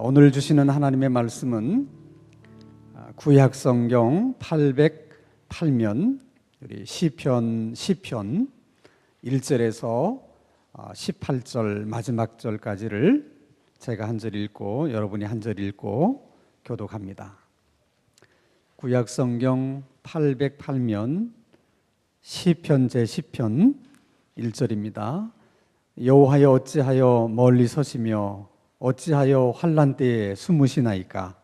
오늘 주시는 하나님의 말씀은 구약성경 808면 우리 시편 1절에서 18절 마지막 절까지를 제가 한 절 읽고 여러분이 한 절 읽고 교독합니다. 구약성경 808면 시편 제10편 1절입니다. 여호와여 어찌하여 멀리 서시며 어찌하여 환난 때에 숨으시나이까.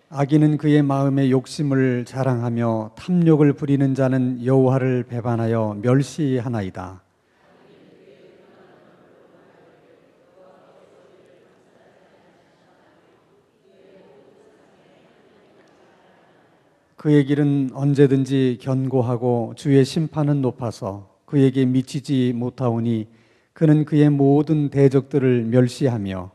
악인은 그의 마음의 욕심을 자랑하며 탐욕을 부리는 자는 여호와를 배반하여 멸시하나이다. 그의 길은 언제든지 견고하고 주의 심판은 높아서 그에게 미치지 못하오니 그는 그의 모든 대적들을 멸시하며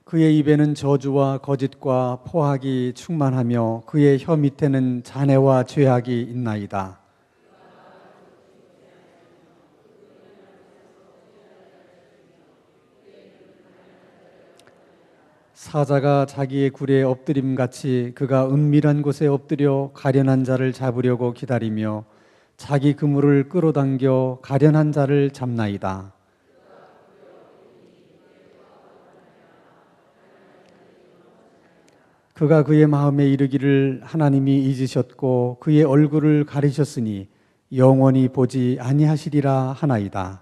그의 입에는 저주와 거짓과 포악이 충만하며 그의 혀 밑에는 잔해와 죄악이 있나이다. 사자가 자기의 굴에 엎드림같이 그가 은밀한 곳에 엎드려 가련한 자를 잡으려고 기다리며 자기 그물을 끌어당겨 가련한 자를 잡나이다. 그가 그의 마음에 이르기를 하나님이 잊으셨고 그의 얼굴을 가리셨으니 영원히 보지 아니하시리라 하나이다.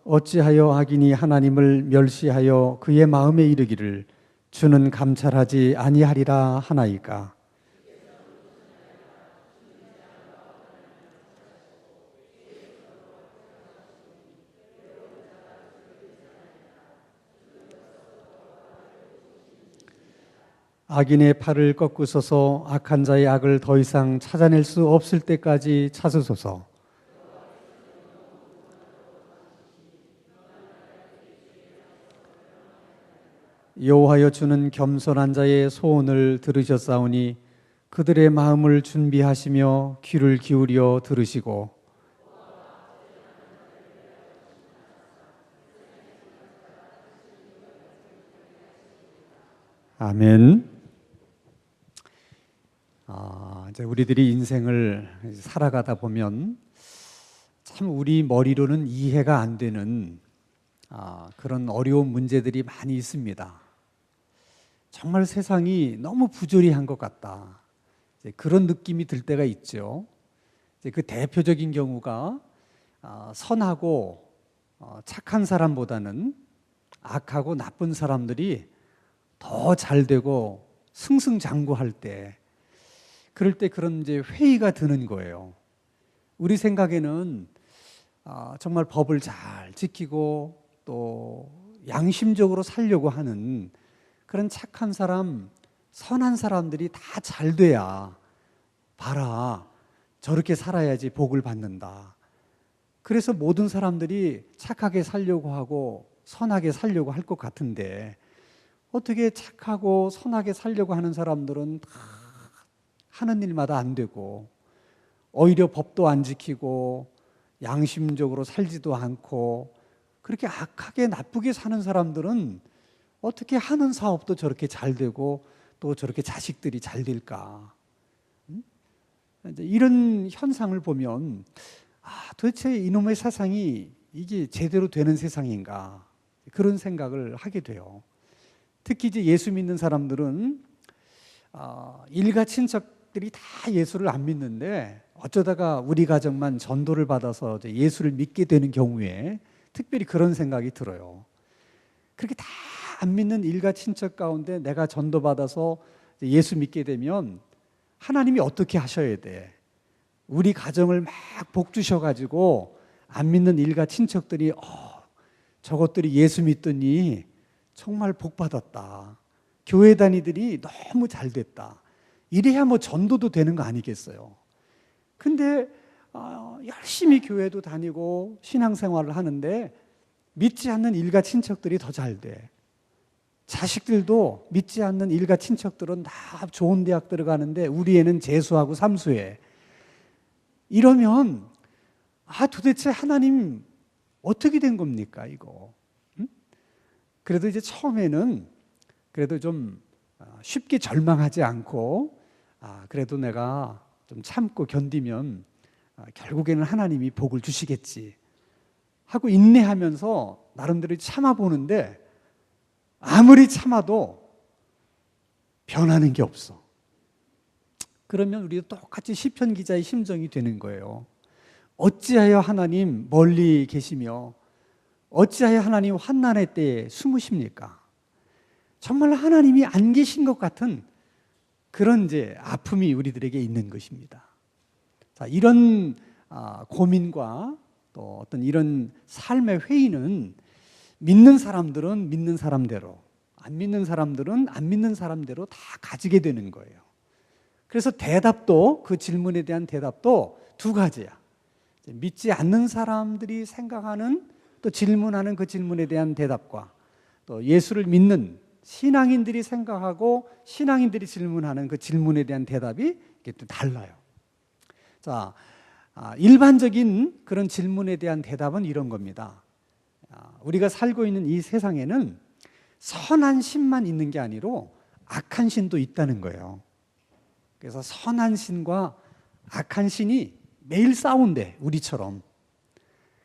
어찌하여 악인이 하나님을 멸시하여 그의 마음에 이르기를 주는 감찰하지 아니하리라 하나이까. 악인의 팔을 꺾으소서. 악한 자의 악을 더 이상 찾아낼 수 없을 때까지 찾으소서. 여호와여 주는 겸손한 자의 소원을 들으셨사오니 그들의 마음을 준비하시며 귀를 기울여 들으시고 아멘. 이제 우리들이 인생을 살아가다 보면 참 우리 머리로는 이해가 안 되는 그런 어려운 문제들이 많이 있습니다. 정말 세상이 너무 부조리한 것 같다. 그런 느낌이 들 때가 있죠. 그 대표적인 경우가 선하고 착한 사람보다는 악하고 나쁜 사람들이 더 잘되고 승승장구할 때, 그럴 때 그런 이제 회의가 드는 거예요. 우리 생각에는 정말 법을 잘 지키고 또 양심적으로 살려고 하는 그런 착한 사람, 선한 사람들이 다 잘 돼야 봐라, 저렇게 살아야지 복을 받는다. 그래서 모든 사람들이 착하게 살려고 하고 선하게 살려고 할 것 같은데 어떻게 착하고 선하게 살려고 하는 사람들은 다 하는 일마다 안 되고 오히려 법도 안 지키고 양심적으로 살지도 않고 그렇게 악하게 나쁘게 사는 사람들은 어떻게 하는 사업도 저렇게 잘 되고 또 저렇게 자식들이 잘 될까? 이런 현상을 보면 도대체 이놈의 세상이 이게 제대로 되는 세상인가? 그런 생각을 하게 돼요. 특히 이제 예수 믿는 사람들은 일가 친척들이 다 예수를 안 믿는데 어쩌다가 우리 가정만 전도를 받아서 예수를 믿게 되는 경우에 특별히 그런 생각이 들어요. 그렇게 다 안 믿는 일가 친척 가운데 내가 전도받아서 예수 믿게 되면 하나님이 어떻게 하셔야 돼? 우리 가정을 막 복 주셔가지고 안 믿는 일가 친척들이 저것들이 예수 믿더니 정말 복 받았다. 교회 다니들이 너무 잘 됐다. 이래야 뭐 전도도 되는 거 아니겠어요? 근데 열심히 교회도 다니고 신앙생활을 하는데 믿지 않는 일가 친척들이 더 잘 돼. 자식들도 믿지 않는 일가 친척들은 다 좋은 대학 들어가는데 우리 애는 재수하고 삼수해. 이러면 도대체 하나님 어떻게 된 겁니까 이거? 응? 그래도 이제 처음에는 그래도 좀 쉽게 절망하지 않고 그래도 내가 좀 참고 견디면 결국에는 하나님이 복을 주시겠지 하고 인내하면서 나름대로 참아보는데 아무리 참아도 변하는 게 없어. 그러면 우리도 똑같이 시편 기자의 심정이 되는 거예요. 어찌하여 하나님 멀리 계시며 어찌하여 하나님 환난의 때에 숨으십니까? 정말 하나님이 안 계신 것 같은 그런 이제 아픔이 우리들에게 있는 것입니다. 자, 이런 고민과 또 어떤 이런 삶의 회의는 믿는 사람들은 믿는 사람대로, 안 믿는 사람들은 안 믿는 사람대로 다 가지게 되는 거예요. 그래서 대답도, 그 질문에 대한 대답도 두 가지야. 믿지 않는 사람들이 생각하는 또 질문하는 그 질문에 대한 대답과 또 예수를 믿는 신앙인들이 생각하고 신앙인들이 질문하는 그 질문에 대한 대답이 이게 또 달라요. 자, 일반적인 그런 질문에 대한 대답은 이런 겁니다. 우리가 살고 있는 이 세상에는 선한 신만 있는 게 아니로 악한 신도 있다는 거예요. 그래서 선한 신과 악한 신이 매일 싸운대, 우리처럼.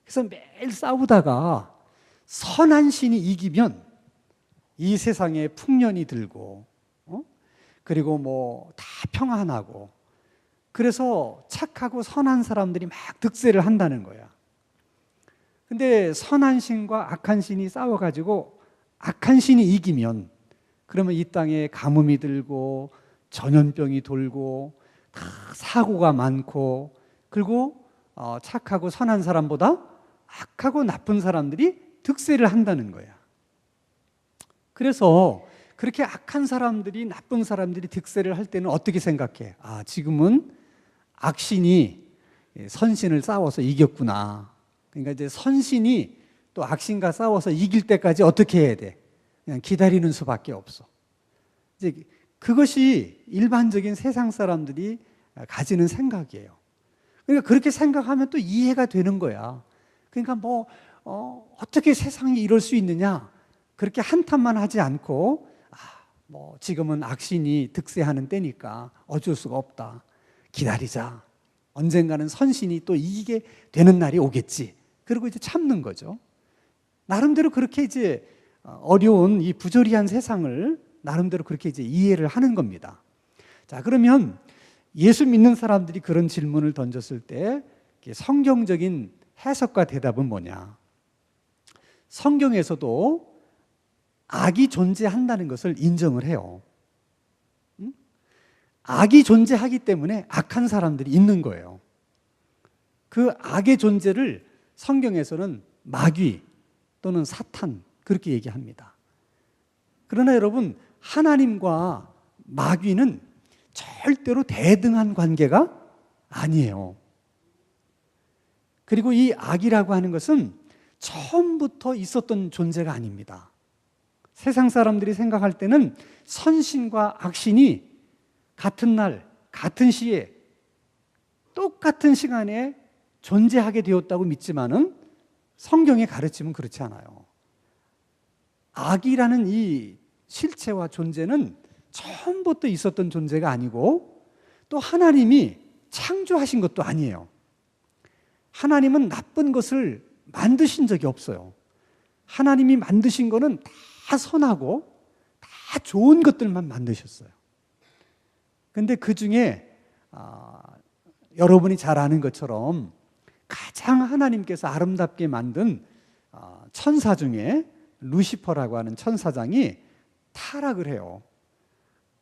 그래서 매일 싸우다가 선한 신이 이기면 이 세상에 풍년이 들고 그리고 뭐 다 평안하고 그래서 착하고 선한 사람들이 막 득세를 한다는 거야. 근데 선한 신과 악한 신이 싸워가지고 악한 신이 이기면 그러면 이 땅에 가뭄이 들고 전염병이 돌고 다 사고가 많고 그리고 착하고 선한 사람보다 악하고 나쁜 사람들이 득세를 한다는 거야. 그래서 그렇게 악한 사람들이 나쁜 사람들이 득세를 할 때는 어떻게 생각해? 지금은 악신이 선신을 싸워서 이겼구나. 그러니까 이제 선신이 또 악신과 싸워서 이길 때까지 어떻게 해야 돼? 그냥 기다리는 수밖에 없어. 이제 그것이 일반적인 세상 사람들이 가지는 생각이에요. 그러니까 그렇게 생각하면 또 이해가 되는 거야. 그러니까 어떻게 세상이 이럴 수 있느냐? 그렇게 한탄만 하지 않고 지금은 악신이 득세하는 때니까 어쩔 수가 없다. 기다리자. 언젠가는 선신이 또 이기게 되는 날이 오겠지. 그리고 이제 참는 거죠. 나름대로 그렇게 이제 어려운 이 부조리한 세상을 나름대로 그렇게 이제 이해를 하는 겁니다. 자, 그러면 예수 믿는 사람들이 그런 질문을 던졌을 때 성경적인 해석과 대답은 뭐냐? 성경에서도 악이 존재한다는 것을 인정을 해요. 악이 존재하기 때문에 악한 사람들이 있는 거예요. 그 악의 존재를 성경에서는 마귀 또는 사탄 그렇게 얘기합니다. 그러나 여러분, 하나님과 마귀는 절대로 대등한 관계가 아니에요. 그리고 이 악이라고 하는 것은 처음부터 있었던 존재가 아닙니다. 세상 사람들이 생각할 때는 선신과 악신이 같은 날, 같은 시에, 똑같은 시간에 존재하게 되었다고 믿지만은 성경의 가르침은 그렇지 않아요. 악이라는 이 실체와 존재는 처음부터 있었던 존재가 아니고 또 하나님이 창조하신 것도 아니에요. 하나님은 나쁜 것을 만드신 적이 없어요. 하나님이 만드신 거는 다 선하고 다 좋은 것들만 만드셨어요. 근데 그 중에 여러분이 잘 아는 것처럼 가장 하나님께서 아름답게 만든 천사 중에 루시퍼라고 하는 천사장이 타락을 해요.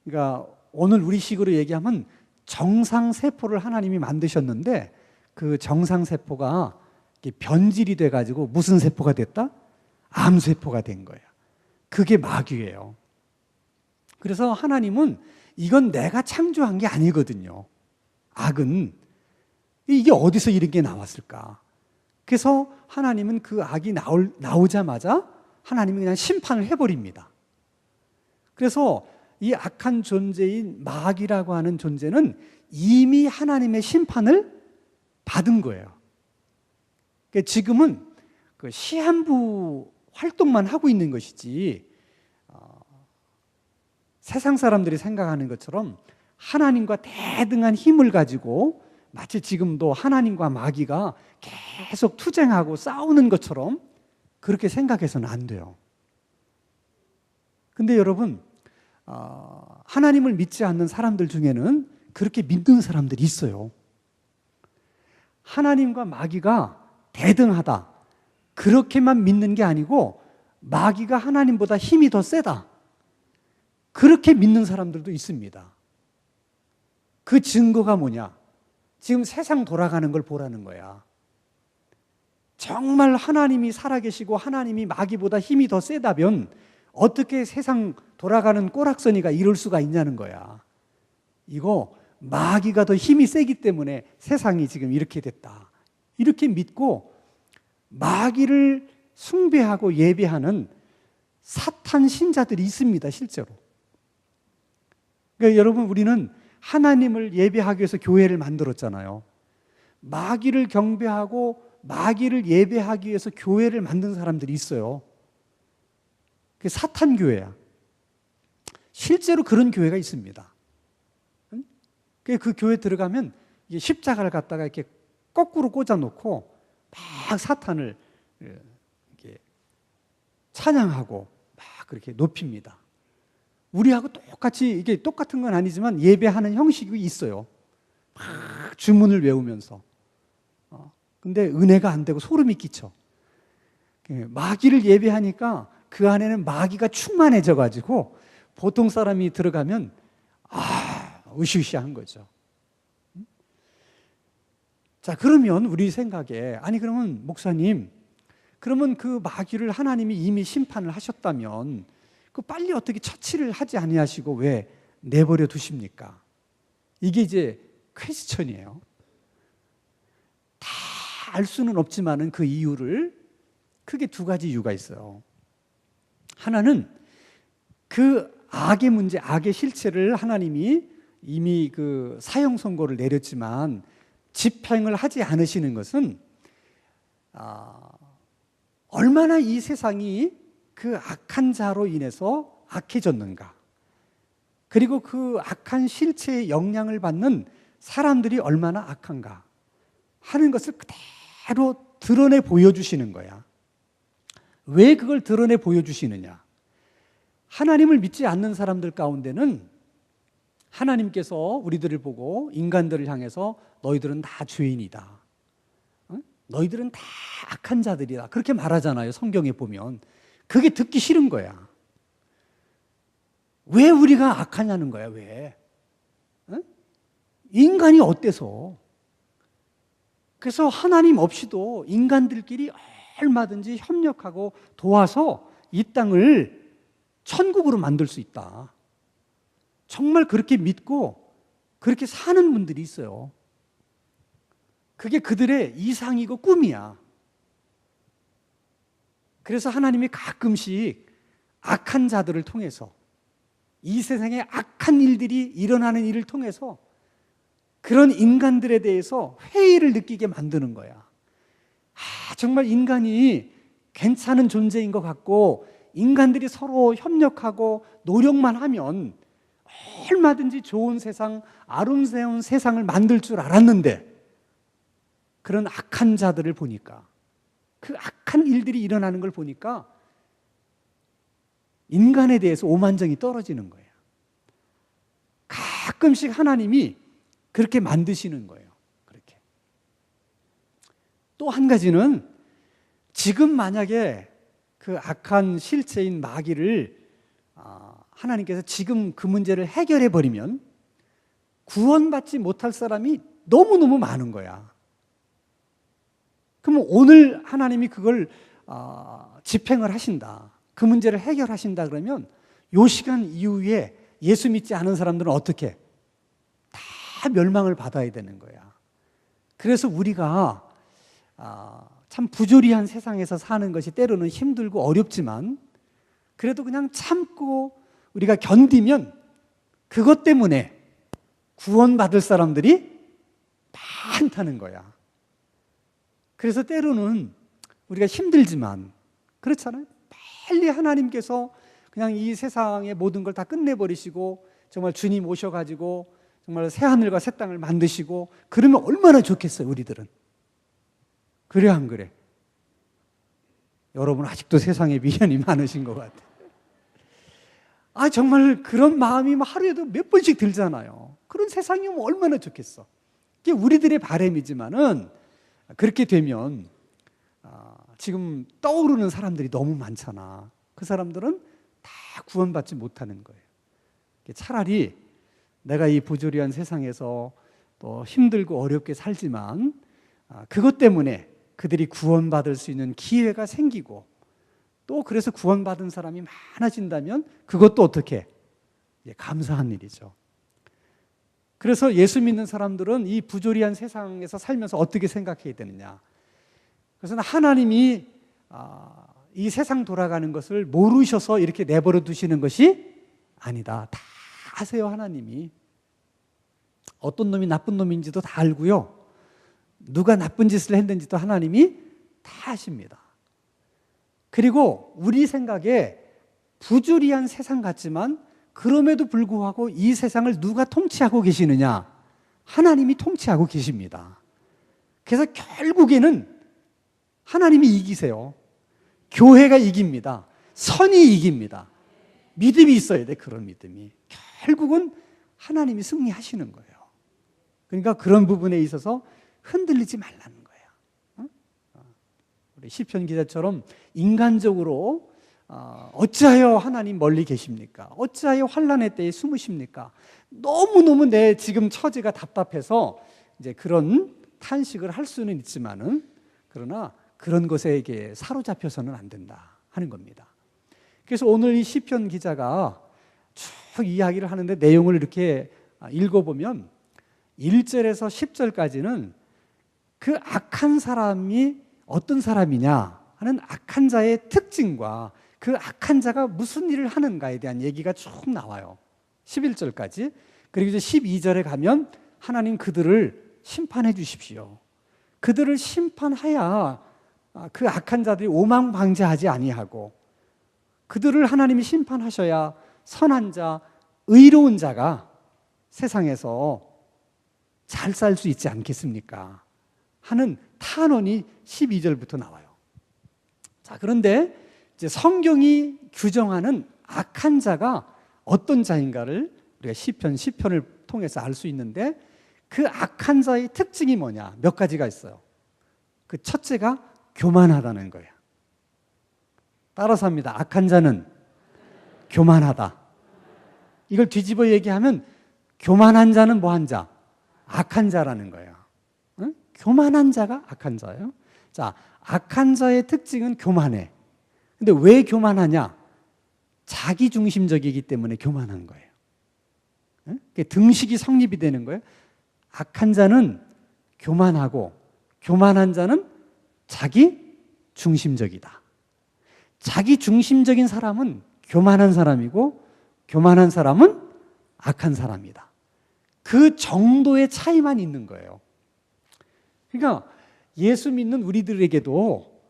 그러니까 오늘 우리식으로 얘기하면 정상세포를 하나님이 만드셨는데 그 정상세포가 변질이 돼가지고 무슨 세포가 됐다? 암세포가 된 거예요. 그게 마귀예요. 그래서 하나님은 이건 내가 창조한 게 아니거든요. 악은 이게 어디서 이런 게 나왔을까? 그래서 하나님은 그 악이 나오자마자 하나님이 그냥 심판을 해버립니다. 그래서 이 악한 존재인 마귀라고 하는 존재는 이미 하나님의 심판을 받은 거예요. 그러니까 지금은 그 시한부 활동만 하고 있는 것이지, 세상 사람들이 생각하는 것처럼 하나님과 대등한 힘을 가지고 마치 지금도 하나님과 마귀가 계속 투쟁하고 싸우는 것처럼 그렇게 생각해서는 안 돼요. 근데 여러분, 하나님을 믿지 않는 사람들 중에는 그렇게 믿는 사람들이 있어요. 하나님과 마귀가 대등하다, 그렇게만 믿는 게 아니고 마귀가 하나님보다 힘이 더 세다, 그렇게 믿는 사람들도 있습니다. 그 증거가 뭐냐? 지금 세상 돌아가는 걸 보라는 거야. 정말 하나님이 살아계시고 하나님이 마귀보다 힘이 더 세다면 어떻게 세상 돌아가는 꼬락서니가 이럴 수가 있냐는 거야. 이거 마귀가 더 힘이 세기 때문에 세상이 지금 이렇게 됐다, 이렇게 믿고 마귀를 숭배하고 예배하는 사탄 신자들이 있습니다, 실제로. 그러니까 여러분, 우리는 하나님을 예배하기 위해서 교회를 만들었잖아요. 마귀를 경배하고 마귀를 예배하기 위해서 교회를 만든 사람들이 있어요. 그게 사탄 교회야. 실제로 그런 교회가 있습니다. 그 교회 들어가면 십자가를 갖다가 이렇게 거꾸로 꽂아놓고 막 사탄을 이렇게 찬양하고 막 그렇게 높입니다. 우리하고 똑같이, 이게 똑같은 건 아니지만 예배하는 형식이 있어요. 막 주문을 외우면서. 근데 은혜가 안 되고 소름이 끼쳐. 마귀를 예배하니까 그 안에는 마귀가 충만해져 가지고 보통 사람이 들어가면 으쌰으쌰한 거죠. 자, 그러면 우리 생각에, 아니 그러면 목사님, 그러면 그 마귀를 하나님이 이미 심판을 하셨다면 그 빨리 어떻게 처치를 하지 아니하시고 왜 내버려 두십니까? 이게 이제 퀘스천이에요. 다 알 수는 없지만은 그 이유를, 크게 두 가지 이유가 있어요. 하나는 그 악의 문제, 악의 실체를 하나님이 이미 그 사형 선고를 내렸지만 집행을 하지 않으시는 것은 얼마나 이 세상이 그 악한 자로 인해서 악해졌는가, 그리고 그 악한 실체의 영향을 받는 사람들이 얼마나 악한가 하는 것을 그대로 드러내 보여주시는 거야. 왜 그걸 드러내 보여주시느냐? 하나님을 믿지 않는 사람들 가운데는 하나님께서 우리들을 보고 인간들을 향해서 너희들은 다 죄인이다, 너희들은 다 악한 자들이다, 그렇게 말하잖아요. 성경에 보면. 그게 듣기 싫은 거야. 왜 우리가 악하냐는 거야. 왜? 인간이 어때서? 그래서 하나님 없이도 인간들끼리 얼마든지 협력하고 도와서 이 땅을 천국으로 만들 수 있다. 정말 그렇게 믿고 그렇게 사는 분들이 있어요. 그게 그들의 이상이고 꿈이야. 그래서 하나님이 가끔씩 악한 자들을 통해서, 이 세상에 악한 일들이 일어나는 일을 통해서 그런 인간들에 대해서 회의를 느끼게 만드는 거야. 정말 인간이 괜찮은 존재인 것 같고 인간들이 서로 협력하고 노력만 하면 얼마든지 좋은 세상, 아름다운 세상을 만들 줄 알았는데, 그런 악한 자들을 보니까, 그 악한 일들이 일어나는 걸 보니까 인간에 대해서 오만정이 떨어지는 거예요. 가끔씩 하나님이 그렇게 만드시는 거예요. 그렇게. 또 한 가지는, 지금 만약에 그 악한 실체인 마귀를 하나님께서 지금 그 문제를 해결해 버리면 구원받지 못할 사람이 너무너무 많은 거야. 그럼 오늘 하나님이 그걸 집행을 하신다, 그 문제를 해결하신다 그러면 이 시간 이후에 예수 믿지 않은 사람들은 어떻게? 다 멸망을 받아야 되는 거야. 그래서 우리가 참 부조리한 세상에서 사는 것이 때로는 힘들고 어렵지만 그래도 그냥 참고 우리가 견디면 그것 때문에 구원받을 사람들이 많다는 거야. 그래서 때로는 우리가 힘들지만 그렇잖아요. 빨리 하나님께서 그냥 이 세상의 모든 걸 다 끝내버리시고 정말 주님 오셔가지고 정말 새하늘과 새 땅을 만드시고 그러면 얼마나 좋겠어요, 우리들은. 그래 안 그래? 여러분 아직도 세상에 미련이 많으신 것 같아요. 정말 그런 마음이 하루에도 몇 번씩 들잖아요. 그런 세상이 오면 얼마나 좋겠어. 이게 우리들의 바람이지만은 그렇게 되면 지금 떠오르는 사람들이 너무 많잖아. 그 사람들은 다 구원받지 못하는 거예요. 차라리 내가 이 부조리한 세상에서 또 힘들고 어렵게 살지만 그것 때문에 그들이 구원받을 수 있는 기회가 생기고 또 그래서 구원받은 사람이 많아진다면 그것도 어떻게? 감사한 일이죠. 그래서 예수 믿는 사람들은 이 부조리한 세상에서 살면서 어떻게 생각해야 되느냐? 그래서 하나님이 이 세상 돌아가는 것을 모르셔서 이렇게 내버려 두시는 것이 아니다. 다 아세요, 하나님이. 어떤 놈이 나쁜 놈인지도 다 알고요. 누가 나쁜 짓을 했는지도 하나님이 다 아십니다. 그리고 우리 생각에 부조리한 세상 같지만 그럼에도 불구하고 이 세상을 누가 통치하고 계시느냐? 하나님이 통치하고 계십니다. 그래서 결국에는 하나님이 이기세요. 교회가 이깁니다. 선이 이깁니다. 믿음이 있어야 돼, 그런 믿음이. 결국은 하나님이 승리하시는 거예요. 그러니까 그런 부분에 있어서 흔들리지 말라는 거예요. 우리 시편 기자처럼 인간적으로 어찌하여 하나님 멀리 계십니까? 어찌하여 환난의 때에 숨으십니까? 너무너무 내 지금 처지가 답답해서 이제 그런 탄식을 할 수는 있지만은 그러나 그런 것에 사로잡혀서는 안 된다 하는 겁니다. 그래서 오늘 이 시편 기자가 쭉 이야기를 하는데 내용을 이렇게 읽어보면 1절에서 10절까지는 그 악한 사람이 어떤 사람이냐 하는 악한 자의 특징과 그 악한 자가 무슨 일을 하는가에 대한 얘기가 쭉 나와요. 11절까지. 그리고 이제 12절에 가면 하나님 그들을 심판해 주십시오. 그들을 심판해야 그 악한 자들이 오망방자하지 아니하고 그들을 하나님이 심판하셔야 선한 자, 의로운 자가 세상에서 잘 살 수 있지 않겠습니까? 하는 탄원이 12절부터 나와요. 자, 그런데 이제 성경이 규정하는 악한 자가 어떤 자인가를 우리가 시편을 통해서 알 수 있는데 그 악한 자의 특징이 뭐냐? 몇 가지가 있어요. 그 첫째가 교만하다는 거예요. 따라서 합니다. 악한 자는 교만하다. 이걸 뒤집어 얘기하면 교만한 자는 뭐한 자? 악한 자라는 거예요. 응? 교만한 자가 악한 자예요. 자, 악한 자의 특징은 교만해. 근데 왜 교만하냐? 자기 중심적이기 때문에 교만한 거예요. 응? 등식이 성립이 되는 거예요. 악한 자는 교만하고 교만한 자는 자기 중심적이다. 자기 중심적인 사람은 교만한 사람이고 교만한 사람은 악한 사람이다. 그 정도의 차이만 있는 거예요. 그러니까 예수 믿는 우리들에게도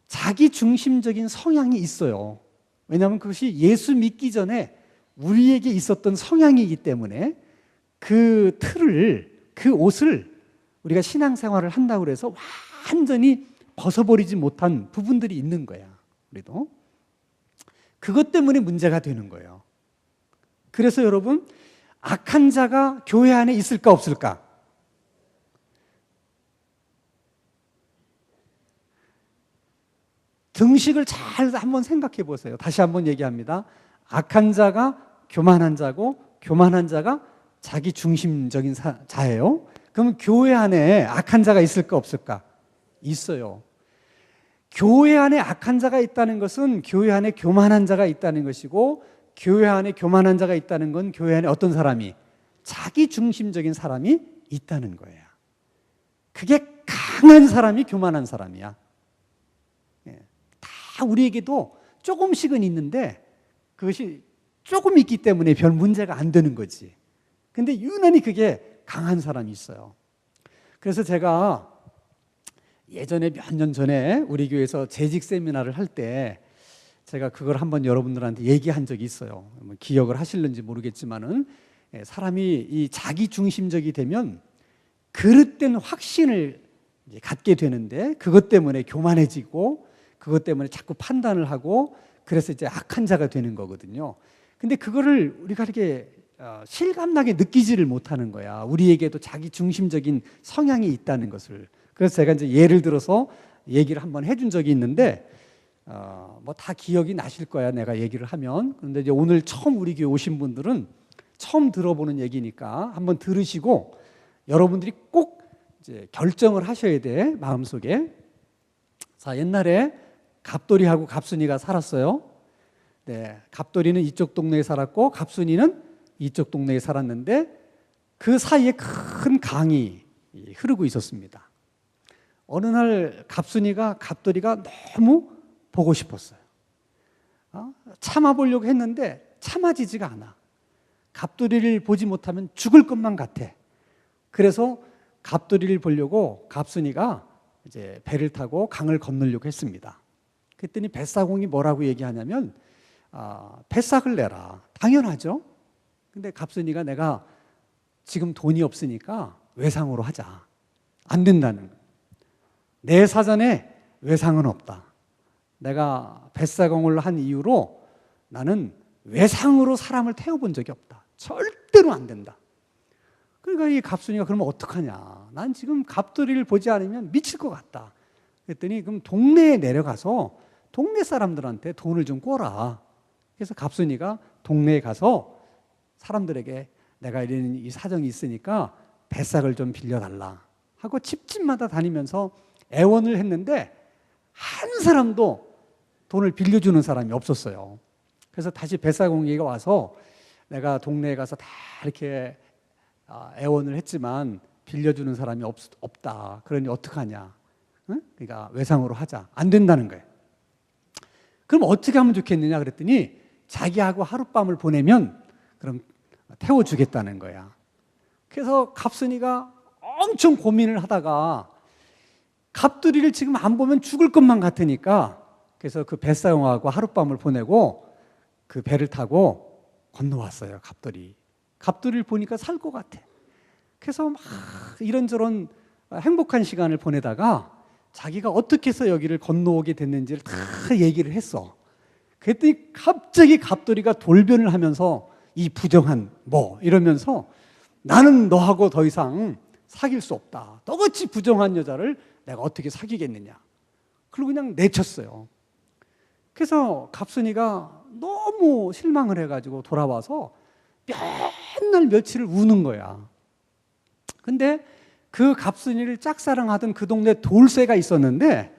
자기 중심적인 성향이 있어요. 왜냐하면 그것이 예수 믿기 전에 우리에게 있었던 성향이기 때문에 그 틀을, 그 옷을 우리가 신앙생활을 한다고 해서 완전히 벗어버리지 못한 부분들이 있는 거야. 우리도. 그것 때문에 문제가 되는 거예요. 그래서 여러분, 악한 자가 교회 안에 있을까 없을까? 등식을 잘 한번 생각해 보세요. 다시 한번 얘기합니다. 악한 자가 교만한 자고 교만한 자가 자기 중심적인 자예요. 그럼 교회 안에 악한 자가 있을까 없을까? 있어요. 교회 안에 악한 자가 있다는 것은 교회 안에 교만한 자가 있다는 것이고 교회 안에 교만한 자가 있다는 건 교회 안에 어떤 사람이? 자기 중심적인 사람이 있다는 거예요. 그게 강한 사람이 교만한 사람이야. 우리에게도 조금씩은 있는데 그것이 조금 있기 때문에 별 문제가 안 되는 거지. 근데 유난히 그게 강한 사람이 있어요. 그래서 제가 예전에 몇 년 전에 우리 교회에서 재직 세미나를 할 때 제가 그걸 한번 여러분들한테 얘기한 적이 있어요. 기억을 하실는지 모르겠지만은 사람이 이 자기 중심적이 되면 그릇된 확신을 갖게 되는데 그것 때문에 교만해지고 그것 때문에 자꾸 판단을 하고 그래서 이제 악한 자가 되는 거거든요. 근데 그거를 우리가 이렇게 실감나게 느끼지를 못하는 거야. 우리에게도 자기 중심적인 성향이 있다는 것을. 그래서 제가 이제 예를 들어서 얘기를 한번 해준 적이 있는데 뭐 다 기억이 나실 거야, 내가 얘기를 하면. 그런데 이제 오늘 처음 우리 교회 오신 분들은 처음 들어보는 얘기니까 한번 들으시고 여러분들이 꼭 이제 결정을 하셔야 돼, 마음속에. 자, 옛날에 갑돌이하고 갑순이가 살았어요. 네, 갑돌이는 이쪽 동네에 살았고 갑순이는 이쪽 동네에 살았는데 그 사이에 큰 강이 흐르고 있었습니다. 어느 날 갑순이가 갑돌이가 너무 보고 싶었어요. 참아보려고 했는데 참아지지가 않아. 갑돌이를 보지 못하면 죽을 것만 같아. 그래서 갑돌이를 보려고 갑순이가 이제 배를 타고 강을 건너려고 했습니다. 그랬더니 뱃사공이 뭐라고 얘기하냐면 뱃삭을 내라. 당연하죠. 근데 갑순이가 내가 지금 돈이 없으니까 외상으로 하자. 안 된다는 거예요. 내 사전에 외상은 없다. 내가 뱃사공을 한 이후로 나는 외상으로 사람을 태워본 적이 없다. 절대로 안 된다. 그러니까 이 갑순이가 그러면 어떡하냐. 난 지금 갑돌이를 보지 않으면 미칠 것 같다. 그랬더니 그럼 동네에 내려가서 동네 사람들한테 돈을 좀 꿔라. 그래서 갑순이가 동네에 가서 사람들에게 내가 이런 이 사정이 있으니까 뱃삭을 좀 빌려달라 하고 집집마다 다니면서 애원을 했는데 한 사람도 돈을 빌려주는 사람이 없었어요. 그래서 다시 뱃사공이가 와서 내가 동네에 가서 다 이렇게 애원을 했지만 빌려주는 사람이 없다. 그러니 어떡하냐. 응? 그러니까 외상으로 하자. 안 된다는 거예요. 그럼 어떻게 하면 좋겠느냐 그랬더니 자기하고 하룻밤을 보내면 그럼 태워주겠다는 거야. 그래서 갑순이가 엄청 고민을 하다가 갑돌이를 지금 안 보면 죽을 것만 같으니까 그래서 그 뱃사공하고 하룻밤을 보내고 그 배를 타고 건너왔어요. 갑돌이를 보니까 살 것 같아. 그래서 막 이런저런 행복한 시간을 보내다가 자기가 어떻게 해서 여기를 건너오게 됐는지를 다 얘기를 했어. 그랬더니 갑자기 갑돌이가 돌변을 하면서 이 부정한 이러면서 나는 너하고 더 이상 사귈 수 없다. 너같이 부정한 여자를 내가 어떻게 사귀겠느냐. 그리고 그냥 내쳤어요. 그래서 갑순이가 너무 실망을 해가지고 돌아와서 맨날 며칠을 우는 거야. 근데 그 갑순이를 짝사랑하던 그 동네 돌쇠가 있었는데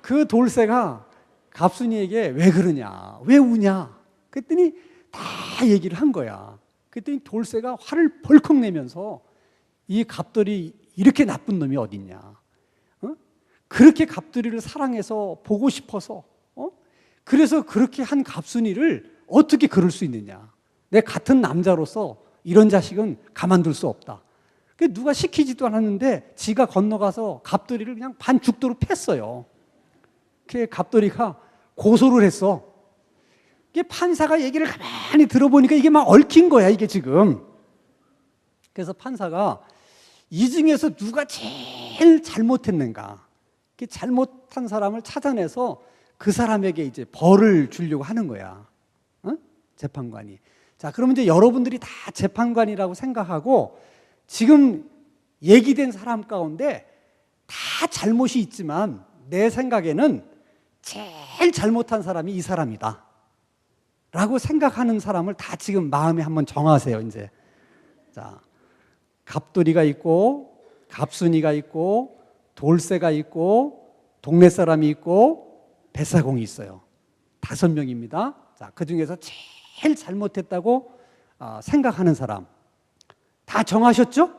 그 돌쇠가 갑순이에게 왜 그러냐, 왜 우냐 그랬더니 다 얘기를 한 거야. 그랬더니 돌쇠가 화를 벌컥 내면서 이 갑돌이 이렇게 나쁜 놈이 어딨냐, 그렇게 갑돌이를 사랑해서 보고 싶어서 그래서 그렇게 한 갑순이를 어떻게 그럴 수 있느냐, 내 같은 남자로서 이런 자식은 가만둘 수 없다. 누가 시키지도 않았는데 지가 건너가서 갑돌이를 그냥 반죽도로 팼어요. 그 갑돌이가 고소를 했어. 이게 판사가 얘기를 가만히 들어보니까 이게 막 얽힌 거야, 이게 지금. 그래서 판사가 이 중에서 누가 제일 잘못했는가, 잘못한 사람을 찾아내서 그 사람에게 이제 벌을 주려고 하는 거야. 재판관이. 자, 그러면 이제 여러분들이 다 재판관이라고 생각하고 지금 얘기된 사람 가운데 다 잘못이 있지만 내 생각에는 제일 잘못한 사람이 이 사람이다 라고 생각하는 사람을 다 지금 마음에 한번 정하세요. 이제 자, 갑돌이가 있고 갑순이가 있고 돌쇠가 있고 동네 사람이 있고 뱃사공이 있어요. 5명입니다. 자, 그 중에서 제일 잘못했다고 생각하는 사람 다 정하셨죠?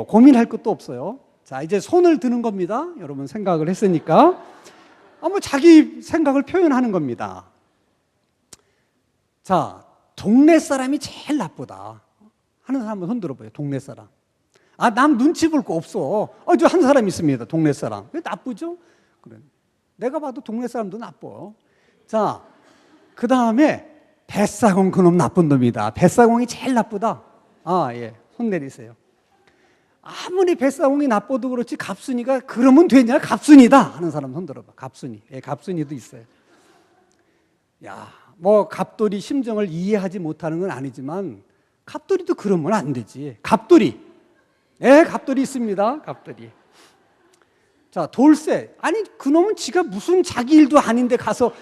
고민할 것도 없어요. 자, 이제 손을 드는 겁니다. 여러분 생각을 했으니까 뭐 자기 생각을 표현하는 겁니다. 자, 동네 사람이 제일 나쁘다 하는 사람 한번 손 들어봐요. 동네 사람. 남 눈치 볼 거 없어. 저 한 사람 있습니다. 동네 사람. 왜 나쁘죠? 그래. 내가 봐도 동네 사람도 나빠. 자, 그 다음에 뱃사공, 그놈 나쁜 놈이다. 뱃사공이 제일 나쁘다. 예. 손 내리세요. 아무리 뱃사공이 나빠도 그렇지 갑순이가 그러면 되냐? 갑순이다 하는 사람 손 들어봐. 갑순이. 예, 갑순이도 있어요. 야, 뭐 갑돌이 심정을 이해하지 못하는 건 아니지만 갑돌이도 그러면 안 되지. 갑돌이. 예, 갑돌이 있습니다. 갑돌이. 자, 돌쇠. 아니, 그놈은 지가 무슨 자기 일도 아닌데 가서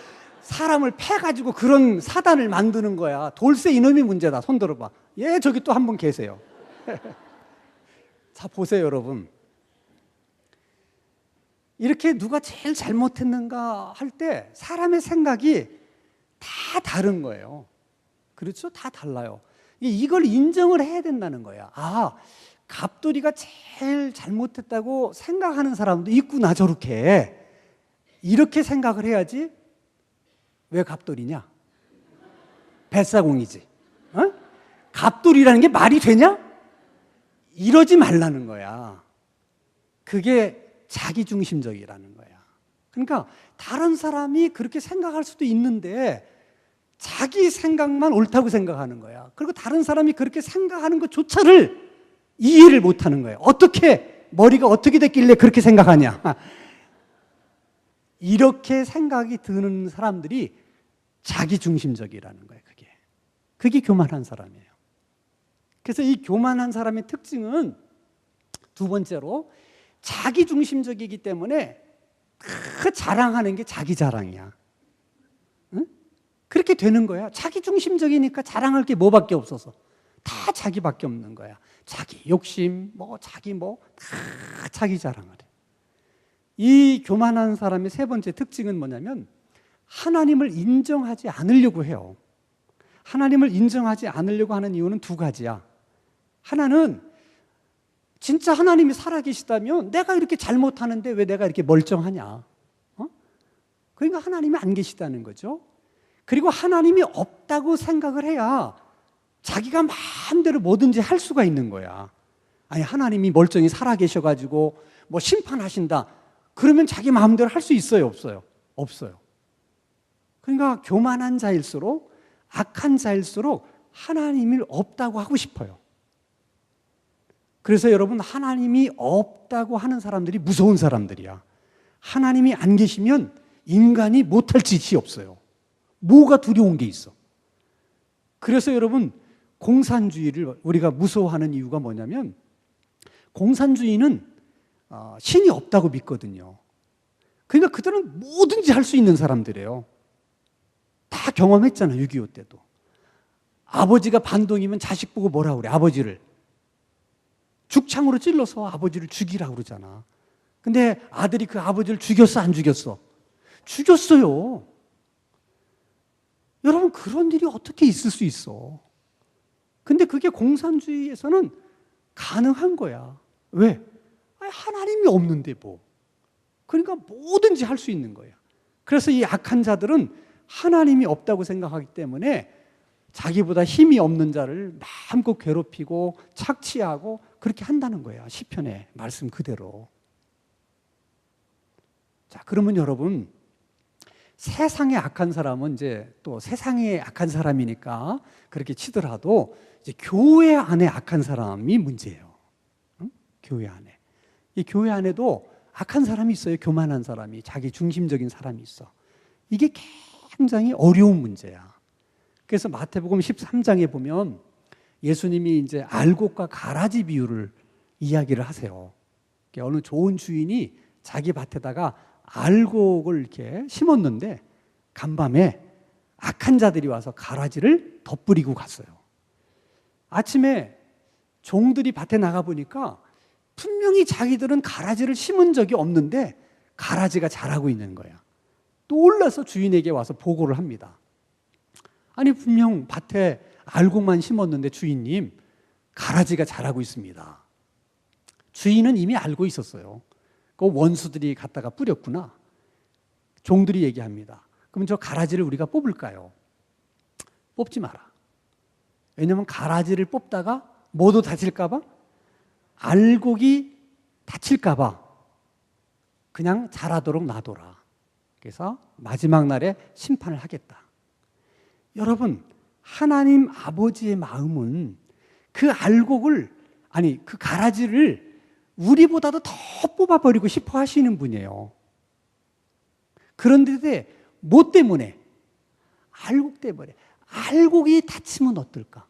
사람을 패가지고 그런 사단을 만드는 거야. 돌쇠 이놈이 문제다. 손 들어봐. 예, 저기 또 한 분 계세요. 자, 보세요, 여러분. 이렇게 누가 제일 잘못했는가 할 때 사람의 생각이 다 다른 거예요. 그렇죠? 다 달라요. 이걸 인정을 해야 된다는 거야. 갑돌이가 제일 잘못했다고 생각하는 사람도 있구나, 저렇게. 이렇게 생각을 해야지. 왜 갑돌이냐? 뱃사공이지. 갑돌이라는 게 말이 되냐? 이러지 말라는 거야. 그게 자기중심적이라는 거야. 그러니까 다른 사람이 그렇게 생각할 수도 있는데 자기 생각만 옳다고 생각하는 거야. 그리고 다른 사람이 그렇게 생각하는 것조차를 이해를 못하는 거예요. 머리가 어떻게 됐길래 그렇게 생각하냐. 이렇게 생각이 드는 사람들이 자기중심적이라는 거예요. 그게 교만한 사람이에요. 그래서 이 교만한 사람의 특징은 두 번째로 자기중심적이기 때문에 자랑하는 게 자기 자랑이야. 응? 그렇게 되는 거야. 자기중심적이니까 자랑할 게 뭐밖에 없어서 다 자기밖에 없는 거야. 자기 욕심, 다 자기 자랑을 해. 이 교만한 사람의 세 번째 특징은 뭐냐면 하나님을 인정하지 않으려고 해요. 하나님을 인정하지 않으려고 하는 이유는 두 가지야. 하나는 진짜 하나님이 살아계시다면 내가 이렇게 잘못하는데 왜 내가 이렇게 멀쩡하냐? 그러니까 하나님이 안 계시다는 거죠. 그리고 하나님이 없다고 생각을 해야 자기가 마음대로 뭐든지 할 수가 있는 거야. 아니, 하나님이 멀쩡히 살아계셔가지고 뭐 심판하신다. 그러면 자기 마음대로 할 수 있어요? 없어요? 없어요. 그러니까 교만한 자일수록, 악한 자일수록 하나님이 없다고 하고 싶어요. 그래서 여러분, 하나님이 없다고 하는 사람들이 무서운 사람들이야. 하나님이 안 계시면 인간이 못할 짓이 없어요. 뭐가 두려운 게 있어. 그래서 여러분, 공산주의를 우리가 무서워하는 이유가 뭐냐면 공산주의는 신이 없다고 믿거든요. 그러니까 그들은 뭐든지 할 수 있는 사람들이에요. 다 경험했잖아요. 6.25 때도. 아버지가 반동이면 자식 보고 뭐라 그래? 아버지를 죽창으로 찔러서 아버지를 죽이라고 그러잖아. 근데 아들이 그 아버지를 죽였어, 안 죽였어? 죽였어요. 여러분, 그런 일이 어떻게 있을 수 있어? 근데 그게 공산주의에서는 가능한 거야. 왜? 하나님이 없는데 뭐. 그러니까 뭐든지 할 수 있는 거야. 그래서 이 악한 자들은 하나님이 없다고 생각하기 때문에 자기보다 힘이 없는 자를 마음껏 괴롭히고 착취하고 그렇게 한다는 거야. 시편의 말씀 그대로. 자, 그러면 여러분, 세상에 악한 사람은 이제 또 세상에 악한 사람이니까 그렇게 치더라도 이제 교회 안에 악한 사람이 문제예요. 응? 교회 안에. 이 교회 안에도 악한 사람이 있어요. 교만한 사람이, 자기 중심적인 사람이 있어. 이게 굉장히 어려운 문제야. 그래서 마태복음 13장에 보면 예수님이 이제 알곡과 가라지 비유를 이야기를 하세요. 어느 좋은 주인이 자기 밭에다가 알곡을 이렇게 심었는데 간밤에 악한 자들이 와서 가라지를 덧뿌리고 갔어요. 아침에 종들이 밭에 나가 보니까 분명히 자기들은 가라지를 심은 적이 없는데 가라지가 자라고 있는 거야. 놀라서 주인에게 와서 보고를 합니다. 아니, 분명 밭에 알곡만 심었는데 주인님, 가라지가 자라고 있습니다. 주인은 이미 알고 있었어요. 그 원수들이 갖다가 뿌렸구나. 종들이 얘기합니다. 그럼 저 가라지를 우리가 뽑을까요? 뽑지 마라. 왜냐하면 가라지를 뽑다가 뭐도 다칠까 봐? 알곡이 다칠까 봐 그냥 자라도록 놔둬라. 그래서 마지막 날에 심판을 하겠다. 여러분, 하나님 아버지의 마음은 그 알곡을, 아니 그 가라지를 우리보다도 더 뽑아버리고 싶어 하시는 분이에요. 그런데 뭐 때문에? 알곡 때문에. 알곡이 다치면 어떨까?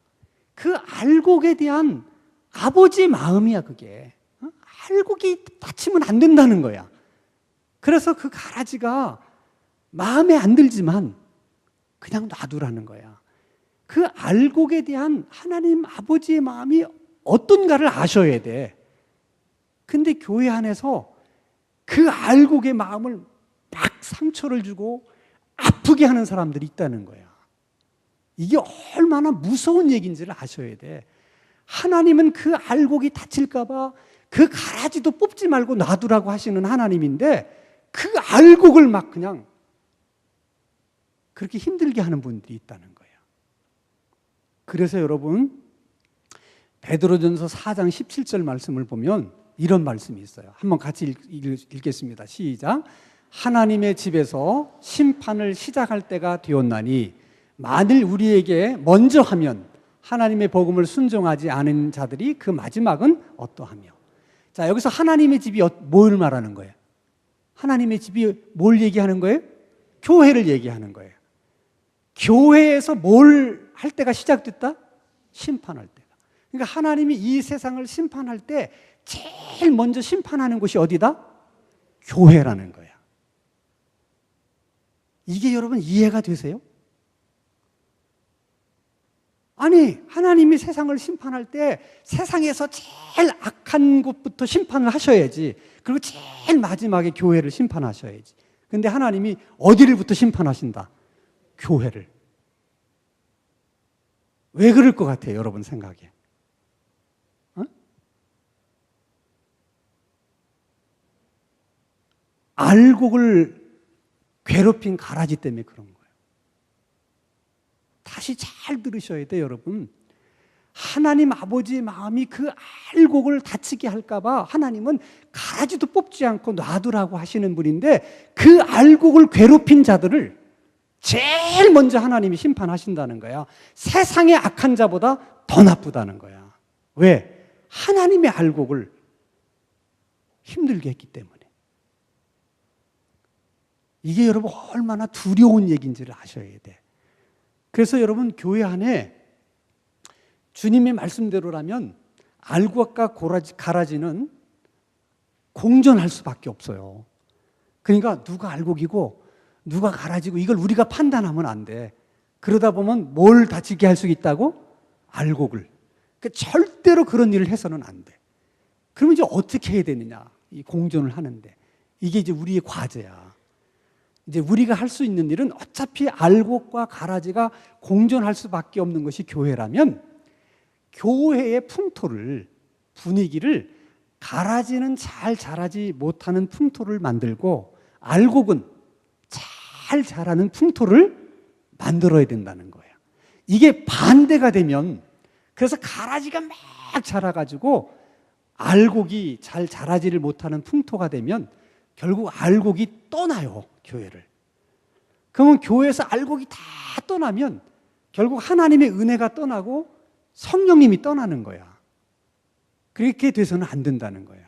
그 알곡에 대한 아버지의 마음이야 그게. 알곡이 다치면 안 된다는 거야. 그래서 그 가라지가 마음에 안 들지만 그냥 놔두라는 거야. 그 알곡에 대한 하나님 아버지의 마음이 어떤가를 아셔야 돼. 근데 교회 안에서 그 알곡의 마음을 막 상처를 주고 아프게 하는 사람들이 있다는 거야. 이게 얼마나 무서운 얘기인지를 아셔야 돼. 하나님은 그 알곡이 다칠까 봐 그 가라지도 뽑지 말고 놔두라고 하시는 하나님인데 그 알곡을 막 그냥 그렇게 힘들게 하는 분들이 있다는 거예요. 그래서 여러분, 베드로전서 4장 17절 말씀을 보면 이런 말씀이 있어요. 한번 같이 읽겠습니다. 시작. 하나님의 집에서 심판을 시작할 때가 되었나니 만일 우리에게 먼저 하면 하나님의 복음을 순종하지 않은 자들이 그 마지막은 어떠하며. 자, 여기서 하나님의 집이 뭘 말하는 거예요? 하나님의 집이 뭘 얘기하는 거예요? 교회를 얘기하는 거예요. 교회에서 뭘 할 때가 시작됐다? 심판할 때가. 그러니까 하나님이 이 세상을 심판할 때 제일 먼저 심판하는 곳이 어디다? 교회라는 거야. 이게 여러분 이해가 되세요? 아니, 하나님이 세상을 심판할 때 세상에서 제일 악한 곳부터 심판을 하셔야지. 그리고 제일 마지막에 교회를 심판하셔야지. 근데 하나님이 어디를부터 심판하신다? 교회를. 왜 그럴 것 같아요, 여러분 생각에? 어? 알곡을 괴롭힌 가라지 때문에 그런 거예요. 다시 잘 들으셔야 돼요, 여러분. 하나님 아버지의 마음이 그 알곡을 다치게 할까 봐 하나님은 가라지도 뽑지 않고 놔두라고 하시는 분인데 그 알곡을 괴롭힌 자들을 제일 먼저 하나님이 심판하신다는 거야. 세상의 악한 자보다 더 나쁘다는 거야. 왜? 하나님의 알곡을 힘들게 했기 때문에. 이게 여러분 얼마나 두려운 얘기인지를 아셔야 돼. 그래서 여러분 교회 안에 주님의 말씀대로라면 알곡과 가라지는 공존할 수밖에 없어요. 그러니까 누가 알곡이고 누가 가라지고 이걸 우리가 판단하면 안 돼. 그러다 보면 뭘 다치게 할 수 있다고? 알곡을. 그러니까 절대로 그런 일을 해서는 안 돼. 그러면 이제 어떻게 해야 되느냐? 이 공존을 하는데. 이게 이제 우리의 과제야. 이제 우리가 할 수 있는 일은 어차피 알곡과 가라지가 공존할 수밖에 없는 것이 교회라면 교회의 풍토를, 분위기를 가라지는 잘 자라지 못하는 풍토를 만들고 알곡은 잘 자라는 풍토를 만들어야 된다는 거예요. 이게 반대가 되면, 그래서 가라지가 막 자라가지고 알곡이 잘 자라지를 못하는 풍토가 되면 결국 알곡이 떠나요, 교회를. 그러면 교회에서 알곡이 다 떠나면 결국 하나님의 은혜가 떠나고 성령님이 떠나는 거야. 그렇게 돼서는 안 된다는 거야.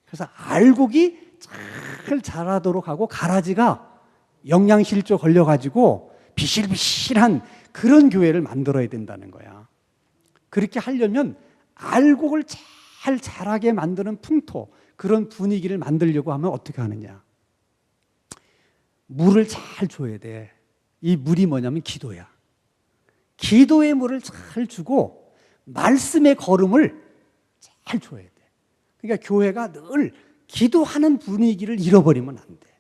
그래서 알곡이 잘 자라도록 하고 가라지가 영양실조 걸려가지고 비실비실한 그런 교회를 만들어야 된다는 거야. 그렇게 하려면 알곡을 잘 자라게 만드는 풍토, 그런 분위기를 만들려고 하면 어떻게 하느냐? 물을 잘 줘야 돼. 이 물이 뭐냐면 기도야. 기도의 물을 잘 주고 말씀의 걸음을 잘 줘야 돼. 그러니까 교회가 늘 기도하는 분위기를 잃어버리면 안 돼.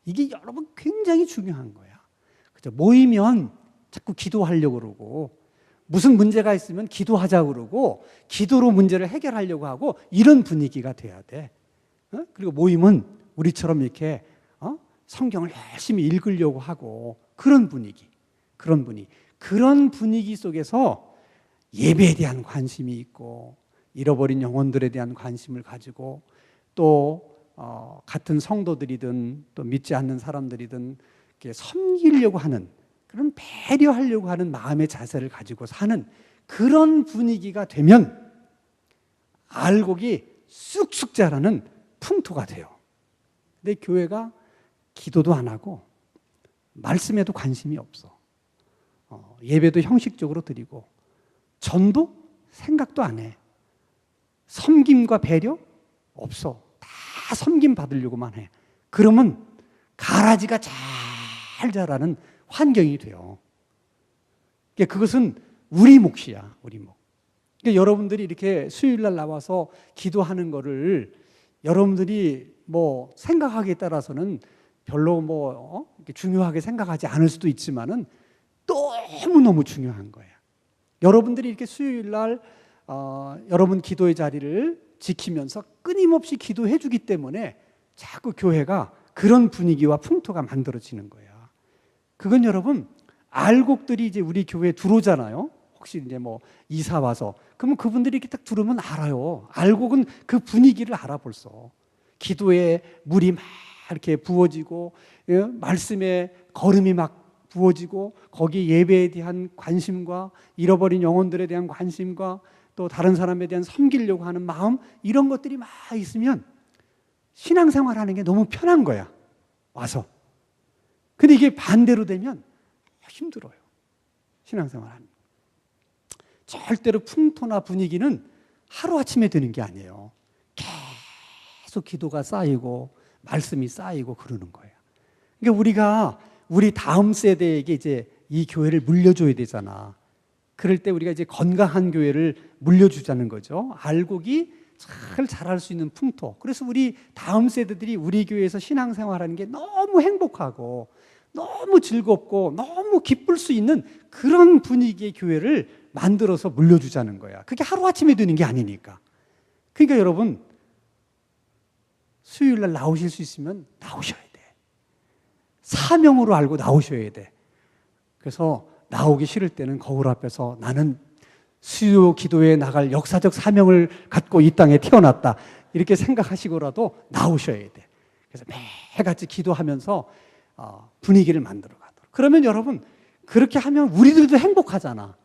이게 여러분 굉장히 중요한 거야. 그죠? 모이면 자꾸 기도하려고 그러고 무슨 문제가 있으면 기도하자고 그러고 기도로 문제를 해결하려고 하고 이런 분위기가 돼야 돼. 그리고 모임은 우리처럼 이렇게 성경을 열심히 읽으려고 하고 그런 분위기, 그런 분위기 속에서 예배에 대한 관심이 있고 잃어버린 영혼들에 대한 관심을 가지고 또 같은 성도들이든 또 믿지 않는 사람들이든 이렇게 섬기려고 하는 그런 배려하려고 하는 마음의 자세를 가지고 사는 그런 분위기가 되면 알곡이 쑥쑥 자라는 풍토가 돼요. 근데 교회가 기도도 안 하고 말씀에도 관심이 없어. 예배도 형식적으로 드리고 전도 생각도 안 해. 섬김과 배려 없어. 다 섬김 받으려고만 해. 그러면 가라지가 잘 자라는 환경이 돼요. 그것은 우리 몫이야, 우리 몫. 그러니까 여러분들이 이렇게 수요일날 나와서 기도하는 거를 여러분들이 뭐 생각하기에 따라서는 별로 중요하게 생각하지 않을 수도 있지만은 너무너무 중요한 거예요. 여러분들이 이렇게 수요일날 여러분 기도의 자리를 지키면서 끊임없이 기도해 주기 때문에 자꾸 교회가 그런 분위기와 풍토가 만들어지는 거야. 그건 여러분 알곡들이 이제 우리 교회에 들어오잖아요. 혹시 이제 뭐 이사 와서 그러면 그분들이 이렇게 딱 들으면 알아요. 알곡은 그 분위기를 알아 벌써. 기도에 물이 막 이렇게 부어지고 말씀에 걸음이 막 부어지고 거기에 예배에 대한 관심과 잃어버린 영혼들에 대한 관심과 또 다른 사람에 대한 섬기려고 하는 마음 이런 것들이 막 있으면 신앙생활하는 게 너무 편한 거야. 와서. 근데 이게 반대로 되면 힘들어요. 신앙생활하는 거. 절대로 풍토나 분위기는 하루아침에 되는 게 아니에요. 계속 기도가 쌓이고 말씀이 쌓이고 그러는 거예요. 그러니까 우리가 우리 다음 세대에게 이제 이 교회를 물려줘야 되잖아. 그럴 때 우리가 이제 건강한 교회를 물려주자는 거죠. 알곡이 잘 자랄 수 있는 풍토. 그래서 우리 다음 세대들이 우리 교회에서 신앙생활하는 게 너무 행복하고 너무 즐겁고 너무 기쁠 수 있는 그런 분위기의 교회를 만들어서 물려주자는 거야. 그게 하루아침에 되는 게 아니니까. 그러니까 여러분 수요일날 나오실 수 있으면 나오셔야 돼. 사명으로 알고 나오셔야 돼. 그래서 나오기 싫을 때는 거울 앞에서 나는 수요 기도에 나갈 역사적 사명을 갖고 이 땅에 태어났다. 이렇게 생각하시고라도 나오셔야 돼. 그래서 매일같이 기도하면서 분위기를 만들어 가도록. 그러면 여러분 그렇게 하면 우리들도 행복하잖아.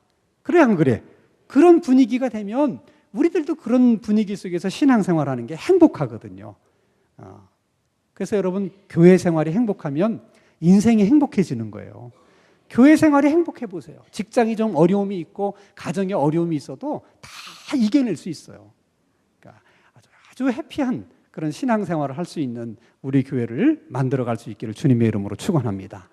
그래 안 그래? 그런 분위기가 되면 우리들도 그런 분위기 속에서 신앙생활하는 게 행복하거든요. 그래서 여러분 교회 생활이 행복하면 인생이 행복해지는 거예요. 교회 생활이 행복해 보세요. 직장이 좀 어려움이 있고 가정에 어려움이 있어도 다 이겨낼 수 있어요. 그러니까 아주 해피한 그런 신앙생활을 할 수 있는 우리 교회를 만들어갈 수 있기를 주님의 이름으로 축원합니다.